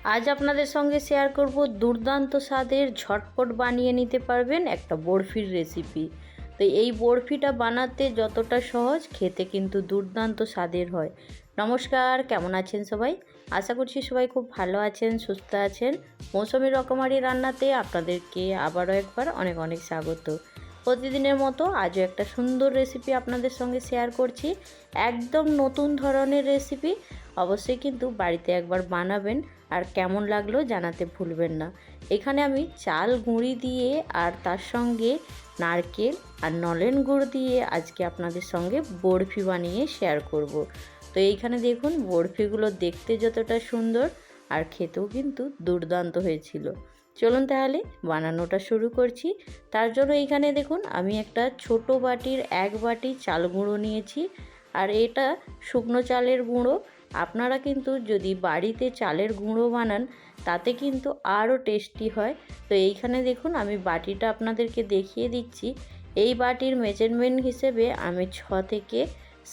আজ আপনাদের সঙ্গে শেয়ার করব দুর্দান্ত স্বাদের ঝটপট বানিয়ে নিতে পারবেন একটা বরফির রেসিপি। তো এই বরফিটা বানাতে যতটা সহজ, খেতে কিন্তু দুর্দান্ত স্বাদের হয়। নমস্কার, কেমন আছেন সবাই? আশা করছি সবাই খুব ভালো আছেন, সুস্থ আছেন। মৌসুমি রকমারি রান্নাতে আপনাদেরকে আবারও একবার অনেক অনেক স্বাগত। প্রতিদিনের মতো আজও একটা সুন্দর রেসিপি আপনাদের সঙ্গে শেয়ার করছি। একদম নতুন ধরনের রেসিপি। অবশ্যই কিন্তু বাড়িতে একবার বানাবেন, আর কেমন লাগলো জানাতে ভুলবেন না। এখানে আমি চাল গুঁড়ি দিয়ে আর তার সঙ্গে নারকেল আর নলেন গুড় দিয়ে আজকে আপনাদের সঙ্গে বরফি বানিয়ে শেয়ার করব। তো এইখানে দেখুন, বরফিগুলো দেখতে যতটা সুন্দর আর খেতেও কিন্তু দুর্দান্ত হয়েছিল। চলুন তাহলে বানানোটা শুরু করছি। তার জন্য এইখানে দেখুন, আমি একটা ছোট বাটির 1 বাটি চাল গুঁড়ো নিয়েছি। আর এটা শুকনো চালের গুঁড়ো। আপনারা কিন্তু যদি বাড়িতে চালের গুঁড়ো বানান তাতে কিন্তু আরও টেস্টি হয়। তো এইখানে দেখুন, আমি বাটিটা আপনাদেরকে দেখিয়ে দিচ্ছি। এই বাটির মেজারমেন্ট হিসেবে আমি 6 থেকে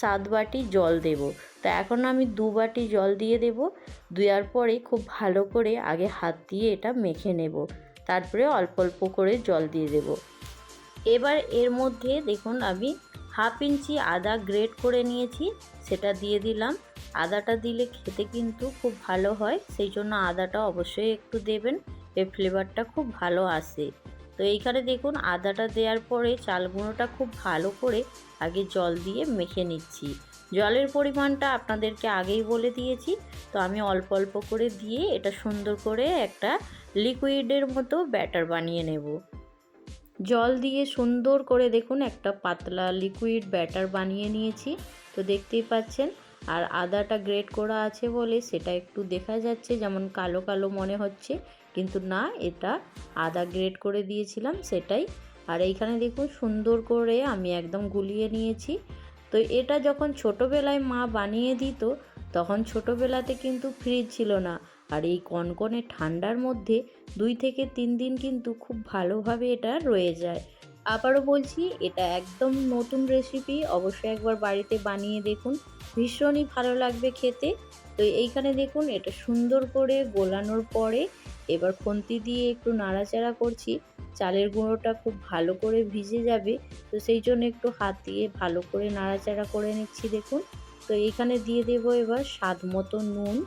7 বাটি জল দেব। তো এখন আমি 2 বাটি জল দিয়ে দেব। দেওয়ার পরে খুব ভালো করে আগে হাত দিয়ে এটা মেখে নেব, তারপরে অল্প অল্প করে জল দিয়ে দেব। এবার এর মধ্যে দেখুন, আমি 1/2 ইঞ্চি আদা গ্রেট করে নিয়েছি, সেটা দিয়ে দিলাম। আদাটা দিলে খেতে কিন্তু খুব ভালো হয়, সেই জন্য আদাটা অবশ্যই একটু দেবেন, এর ফ্লেভারটা খুব ভালো আসে। তো এইখানে দেখুন, আদাটা দেওয়ার পরে চাল গুঁড়োটা খুব ভালো করে আগে জল দিয়ে মেখে নিচ্ছি। জলের পরিমাণটা আপনাদেরকে আগেই বলে দিয়েছি। তো আমি অল্প অল্প করে দিয়ে এটা সুন্দর করে একটা লিকুইডের মতো ব্যাটার বানিয়ে নেব। জল দিয়ে সুন্দর করে দেখুন একটা পাতলা লিকুইড ব্যাটার বানিয়ে নিয়েছি। তো দেখতেই পাচ্ছেন। আর আদাটা গ্রেট করা আছে বলে সেটা একটু দেখা যাচ্ছে যেমন কালো কালো মনে হচ্ছে, কিন্তু না, এটা আদা গ্রেট করে দিয়েছিলাম সেটাই। আর এইখানে দেখুন, সুন্দর করে আমি একদম গুলিয়ে নিয়েছি। তো এটা যখন ছোটোবেলায় মা বানিয়ে দিত, তখন ছোটোবেলাতে কিন্তু ফ্রিজ ছিল না। আর এই কনকনে ঠান্ডার মধ্যে 2 থেকে 3 দিন কিন্তু খুব ভালোভাবে এটা রয়ে যায়। আবারও বলছি, এটা একদম নতুন রেসিপি, অবশ্যই একবার বাড়িতে বানিয়ে দেখুন, ভীষণই ভালো লাগবে খেতে। তো এইখানে দেখুন, এটা সুন্দর করে গোলানোর পরে এবার খুন্তি দিয়ে একটু নাড়াচাড়া করছি। চালের গুঁড়োটা খুব ভালো করে ভিজে যাবে, তো সেই জন্য একটু হাত দিয়ে ভালো করে নাড়াচাড়া করে নিচ্ছি দেখুন। তো এইখানে দিয়ে দেব এবার স্বাদ মতো নুন।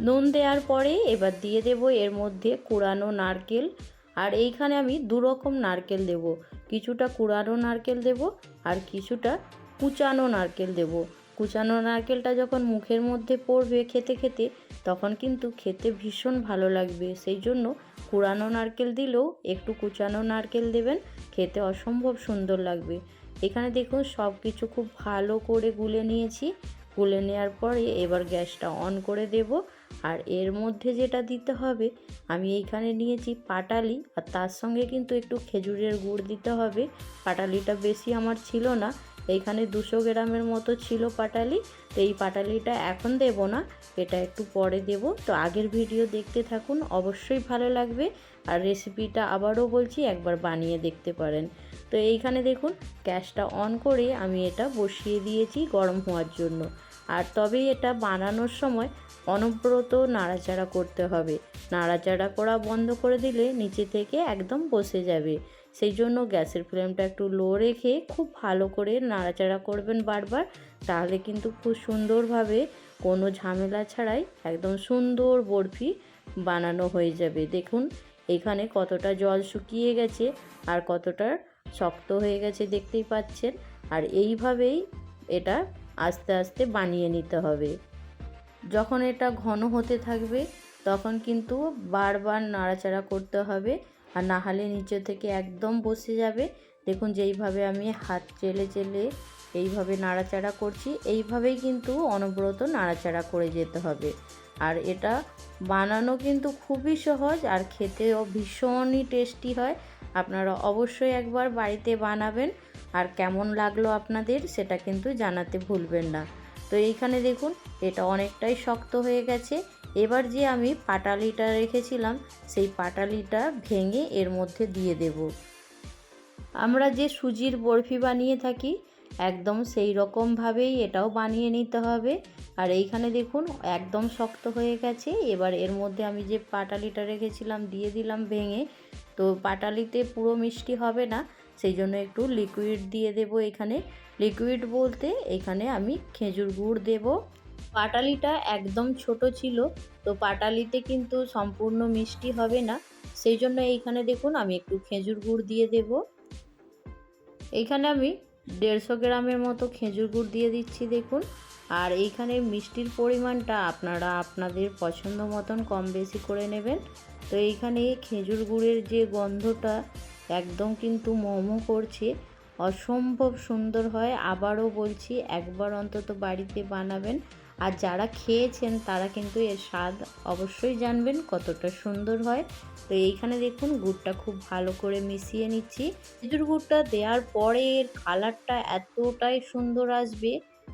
নুন দেওয়ার পরে এবার দিয়ে দেব এর মধ্যে কুড়ানো নারকেল। আর এইখানে আমি 2 রকম নারকেল দেব, কিছুটা কুড়ানো নারকেল দেব আর কিছুটা কুচানো নারকেল দেব। কুচানো নারকেলটা যখন মুখের মধ্যে পড়বে খেতে খেতে, তখন কিন্তু খেতে ভীষণ ভালো লাগবে, সেই জন্য কুড়ানো নারকেল দিলেও একটু কুচানো নারকেল দেবেন, খেতে অসম্ভব সুন্দর লাগবে। এখানে দেখুন, সব কিছু খুব ভালো করে গুলে নিয়েছি। গুলে নেওয়ার পরে এবার গ্যাসটা অন করে দেব। আর এর মধ্যে যেটা দিতে হবে, আমি এইখানে নিয়েছি পাটালি, আর তার সঙ্গে কিন্তু একটু খেজুরের গুড় দিতে হবে। পাটালিটা বেশি আমার ছিল না, এইখানে 200 গ্রামের মতো ছিল পাটালি। তো এই পাটালিটা এখন দেব না, এটা একটু পরে দেব। তো আগের ভিডিও দেখতে থাকুন, অবশ্যই ভালো লাগবে। আর রেসিপিটা আবারও বলছি, একবার বানিয়ে দেখতে পারেন। তো এইখানে দেখুন, গ্যাসটা অন করে আমি এটা বসিয়ে দিয়েছি গরম হওয়ার জন্য। আর তবে এটা বানানোর সময় অনবরত নাড়াচাড়া করতে হবে, নাড়াচাড়া করা বন্ধ করে দিলে নিচে থেকে একদম বসে যাবে। সেই জন্য গ্যাসের ফ্লেমটা একটু লো রেখে খুব ভালো করে নাড়াচাড়া করবেন বারবার, তাহলে কিন্তু খুব সুন্দরভাবে কোনো ঝামেলা ছাড়াই একদম সুন্দর বরফি বানানো হয়ে যাবে। দেখুন এখানে কতটা জল শুকিয়ে গেছে আর কতটা শক্ত হয়ে গেছে দেখতেই পাচ্ছেন। আর এইভাবেই এটা আস্তে আস্তে বানিয়ে নিতে হবে। যখন এটা ঘন হতে থাকবে তখন কিন্তু বারবার নাড়াচাড়া করতে হবে, আর না হলে নিচে থেকে একদম বসে যাবে। দেখুন যেইভাবে আমি হাত চেলে চেলে এইভাবে নাড়াচাড়া করছি, এইভাবেই কিন্তু অনবরত নাড়াচাড়া করে যেতে হবে। আর এটা বানানো কিন্তু খুবই সহজ আর খেতেও ভীষণই টেস্টি হয়। আপনারা অবশ্যই একবার বাড়িতে বানাবেন, আর কেমন লাগলো আপনাদের সেটা কিন্তু জানাতে ভুলবেন না। তো এইখানে দেখুন, এটা অনেকটাই শক্ত হয়ে গেছে। এবার যে আমি পাটালিটা রেখেছিলাম, সেই পাটালিটা ভেঙে এর মধ্যে দিয়ে দেব। আমরা যে সুজির বরফি বানিয়ে থাকি, একদম সেই রকমভাবেই এটাও বানিয়ে নিতে হবে। আর এইখানে দেখুন একদম শক্ত হয়ে গেছে। এবার এর মধ্যে আমি যে পাটালিটা রেখেছিলাম দিয়ে দিলাম ভেঙে। তো পাটালিতে পুরো মিষ্টি হবে না, সেই জন্য একটু লিকুইড দিয়ে দেব এখানে। লিকুইড বলতে এখানে আমি খেজুর গুড় দেব। পাটালিটা একদম ছোট ছিল, তো পাটালিতে কিন্তু সম্পূর্ণ মিষ্টি হবে না, সেই জন্য এইখানে দেখুন আমি একটু খেজুর গুড় দিয়ে দেব। এইখানে আমি 150 গ্রামের মতো খেজুর গুড় দিয়ে দিচ্ছি দেখুন। আর এইখানে মিষ্টির পরিমাণটা আপনারা আপনাদের পছন্দ মতন কম বেশি করে নেবেন। তো এইখানে খেজুর গুড়ের যে গন্ধটা একদম কিন্তু মোমো করছে, অসম্ভব সুন্দর হয়। আবারও বলছি, একবার অন্তত বাড়িতে বানাবেন, আর যারা খেয়েছেন তারা কিন্তু এর স্বাদ অবশ্যই জানবেন কতটা সুন্দর হয়। তো এইখানে দেখুন গুড়টা খুব ভালো করে মিশিয়ে নিচ্ছি। খেজুর গুড়টা দেওয়ার পরে এর কালারটা এতটাই সুন্দর আসবে,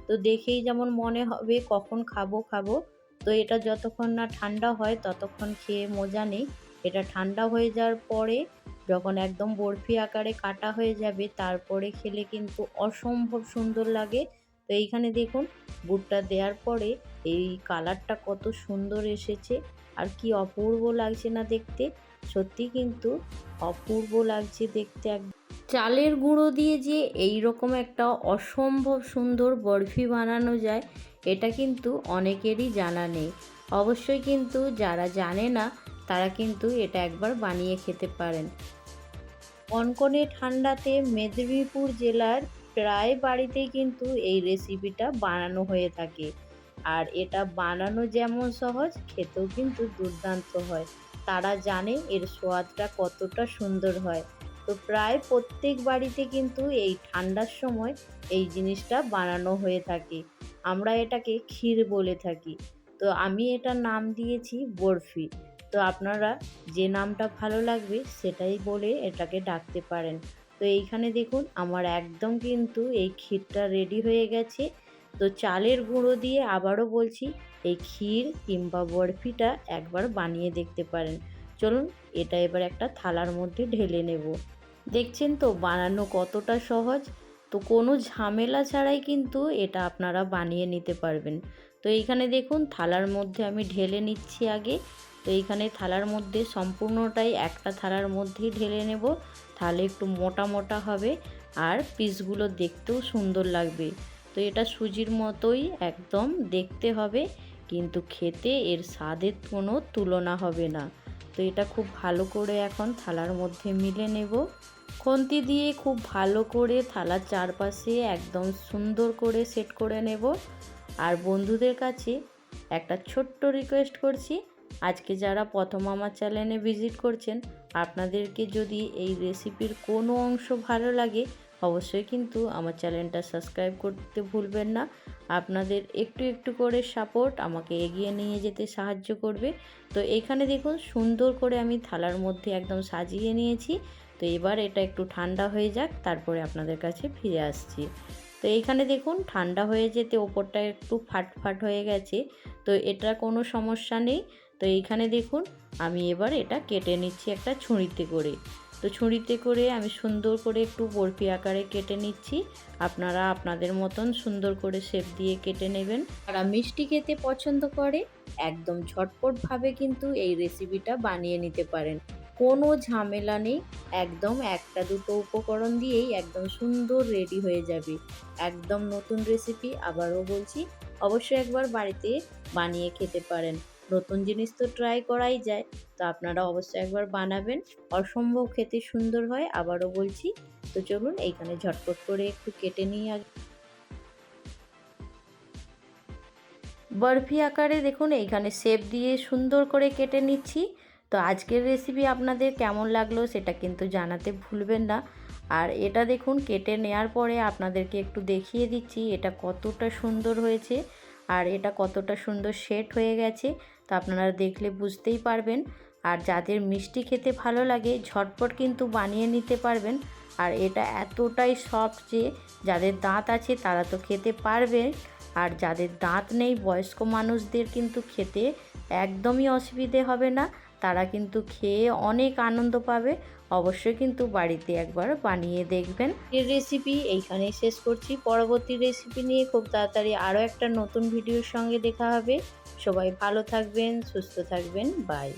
তো দেখেই যেমন মনে হবে কখন খাবো খাবো। তো এটা যতক্ষণ না ঠান্ডা হয় ততক্ষণ খেয়ে মজা নেই। এটা ঠান্ডা হয়ে যাওয়ার পরে যখন একদম বরফি আকারে কাটা হয়ে যাবে তারপরে খেলে কিন্তু অসম্ভব সুন্দর লাগে। তো এইখানে দেখুন গুড়টা দেওয়ার পরে এই কালারটা কত সুন্দর এসেছে, আর কি অপূর্ব লাগছে না দেখতে। সত্যি কিন্তু অপূর্ব লাগছে দেখতে। চালের গুঁড়ো দিয়ে যে এই রকম একটা অসম্ভব সুন্দর বরফি বানানো যায়, এটা কিন্তু অনেকেরই জানা নেই। অবশ্যই কিন্তু যারা জানে না তারা কিন্তু এটা একবার বানিয়ে খেতে পারেন। কনকনে ঠান্ডাতে মেদিনীপুর জেলার প্রায় বাড়িতেই কিন্তু এই রেসিপিটা বানানো হয়ে থাকে। আর এটা বানানো যেমন সহজ, খেতেও কিন্তু দুর্দান্ত হয়। তারা জানে এর স্বাদটা কতটা সুন্দর হয়। তো প্রায় প্রত্যেক বাড়িতে কিন্তু এই ঠান্ডার সময় এই জিনিসটা বানানো হয়ে থাকে। আমরা এটাকে ক্ষীর বলে থাকি। তো আমি এটার নাম দিয়েছি বরফি। তো আপনারা যে নামটা ভালো লাগবে সেটাই বলে এটাকে ডাকতে পারেন। তো এইখানে দেখুন আমার একদম কিন্তু এই ক্ষীরটা রেডি হয়ে গেছে। তো চালের গুঁড়ো দিয়ে আবারও বলছি এই ক্ষীর কিংবা বরফিটা একবার বানিয়ে দেখতে পারেন। চলুন এটা এবার একটা থালার মধ্যে ঢেলে নেব। দেখছেন তো বানানো কতটা সহজ। তো কোনো ঝামেলা ছাড়াই কিন্তু এটা আপনারা বানিয়ে নিতে পারবেন। তো এইখানে দেখুন থালার মধ্যে আমি ঢেলে নিচ্ছি আগে। তো এইখানে থালার মধ্যে সম্পূর্ণটাই একটা থালার মধ্যেই ঢেলে নেব, তাহলে একটু মোটা মোটা হবে আর পিসগুলো দেখতেও সুন্দর লাগবে। তো এটা সুজির মতোই একদম দেখতে হবে, কিন্তু খেতে এর স্বাদের কোনো তুলনা হবে না। তো এটা খুব ভালো করে এখন থালার মধ্যে মিলে নেব। খুন্তি দিয়ে খুব ভালো করে থালার চারপাশে একদম সুন্দর করে সেট করে নেব। আর বন্ধুদের কাছে একটা ছোট্ট রিকোয়েস্ট করছি, আজকে যারা প্রথম আমার চ্যানেলে ভিজিট করছেন, আপনাদেরকে যদি এই রেসিপির কোনো অংশ ভালো লাগে অবশ্যই কিন্তু আমার চ্যানেলটা সাবস্ক্রাইব করতে ভুলবেন না। আপনাদের একটু একটু করে সাপোর্ট আমাকে এগিয়ে নিয়ে যেতে সাহায্য করবে। তো এইখানে দেখুন সুন্দর করে আমি থালার মধ্যে একদম সাজিয়ে নিয়েছি। তো এবার এটা একটু ঠান্ডা হয়ে যাক, তারপরে আপনাদের কাছে ফিরে আসছি। তো এইখানে দেখুন ঠান্ডা হয়ে যেতে ওপরটা একটু ফাট ফাট হয়ে গেছে, তো এটা কোনো সমস্যা নেই। তো এইখানে দেখুন আমি এবার এটা কেটে নিচ্ছি একটা ছুরিতে করে। তো ছুরিতে করে আমি সুন্দর করে একটু বরফি আকারে কেটে নিচ্ছি। আপনারা আপনাদের মতন সুন্দর করে শেপ দিয়ে কেটে নেবেন। যারা মিষ্টি খেতে পছন্দ করে একদম ঝটপটভাবে কিন্তু এই রেসিপিটা বানিয়ে নিতে পারেন। কোনো ঝামেলা নেই, একদম একটা দুটো উপকরণ দিয়েই একদম সুন্দর রেডি হয়ে যাবে। একদম নতুন রেসিপি, আবারও বলছি অবশ্যই একবার বাড়িতে বানিয়ে খেতে পারেন। নতুন জিনিস তো ট্রাই করাই যায়, তো আপনারা অবশ্যই একবার বানাবেন, অসম্ভব খেতে সুন্দর হয়। আবারও বলছি, তো চলুন এইখানে ঝটপট করে একটু কেটে নিই আগে। বরফি আকারে দেখুন এইখানে শেপ দিয়ে সুন্দর করে কেটে নিচ্ছি। তো আজকের রেসিপি আপনাদের কেমন লাগলো সেটা কিন্তু জানাতে ভুলবেন না। আর এটা দেখুন কেটে নেওয়ার পরে আপনাদেরকে একটু দেখিয়ে দিচ্ছি এটা কতটা সুন্দর হয়েছে আর এটা কতটা সুন্দর সেট হয়ে গেছে। তো আপনারা দেখলে বুঝতেই পারবেন। আর যাদের মিষ্টি খেতে ভালো লাগে ঝটপট কিন্তু বানিয়ে নিতে পারবেন। আর এটা এতটাই সফট যে যাদের দাঁত আছে তারা তো খেতে পারবে, আর যাদের দাঁত নেই বয়স্ক মানুষদের কিন্তু খেতে একদমই অসুবিধে হবে না। তারা কিন্তু খেয়ে অনেক আনন্দ পাবে। অবশ্যই কিন্তু বাড়িতে একবার বানিয়ে দেখবেন। এই রেসিপি এইখানেই শেষ করছি। পরবর্তী রেসিপি নিয়ে খুব তাড়াতাড়ি আরও একটা নতুন ভিডিওর সঙ্গে দেখা হবে। সবাই ভালো থাকবেন, সুস্থ থাকবেন, বাই।